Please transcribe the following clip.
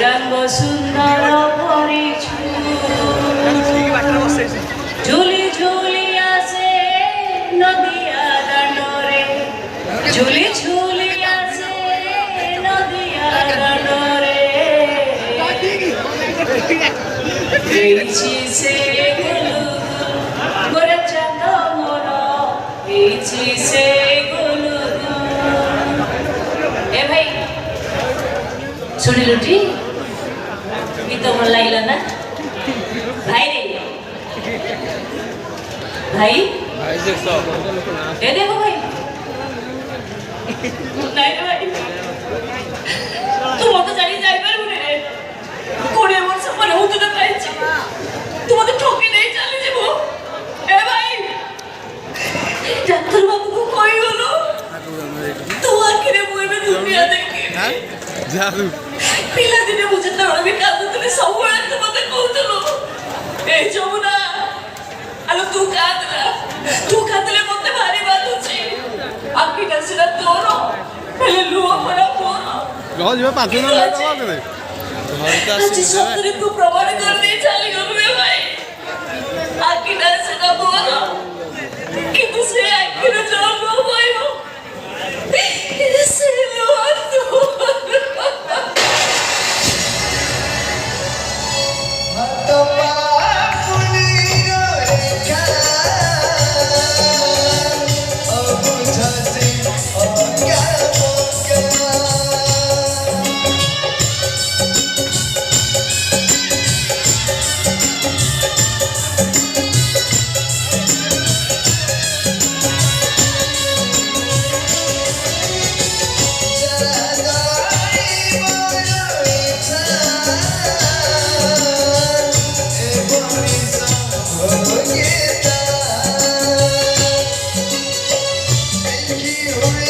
গৌরাঙ্গ সুন্দর পরিছু ঝুলি ঝুলি আসে নদিয়া দাণ্ডরে ঝুলি ঝুলি আসে নদিয়া দাণ্ডরে এইছি সে গুলু গোরে চাঁদ মোর এইছি সে গুলু এ ভাই শুনিলু টি গীত ভাল লাগিলা না ভাই রে ভাই এ দেখো ভাই নাই রে ভাই তোমাকে জানি যাইবার মনে রে 20 বছর পরে হুতুটা পাইছি তোমাকে ঠকে নেই চালিয়ে যাব এ ভাই ডাক্তার বাবু কই হলো তোমার কিরে বইবে দুনিয়া দেখে হ্যাঁ জাদু ପିଲାଦିନେ ମୁଁ ଯେତେବେଳେ ବି କାନ୍ଦୁଥିଲି ସବୁବେଳେ ତୁ ମତେ କହୁଥିଲୁ ଏ ଯମୁନା ଆଲୋ ତୁ କାନ୍ଦିଲେ ମତେ ଭାରି ବାଧୁଛି ଆଖିଟା ସିନା ତୋର ହେଲେ ଲୁହ ଭରା ମୋର ଆଜି ସତରେ ତୁ ପ୍ରମାଣ କରିଦେଇ ଚାଲିଗଲୁ ରେ ଭାଇ ଆଖିଟା ସିନା ମୋର କିନ୍ତୁ ସେ ଆଖିର ଜଳ ଲୁହ ବହିବ ସେ ଲୁହ Oh,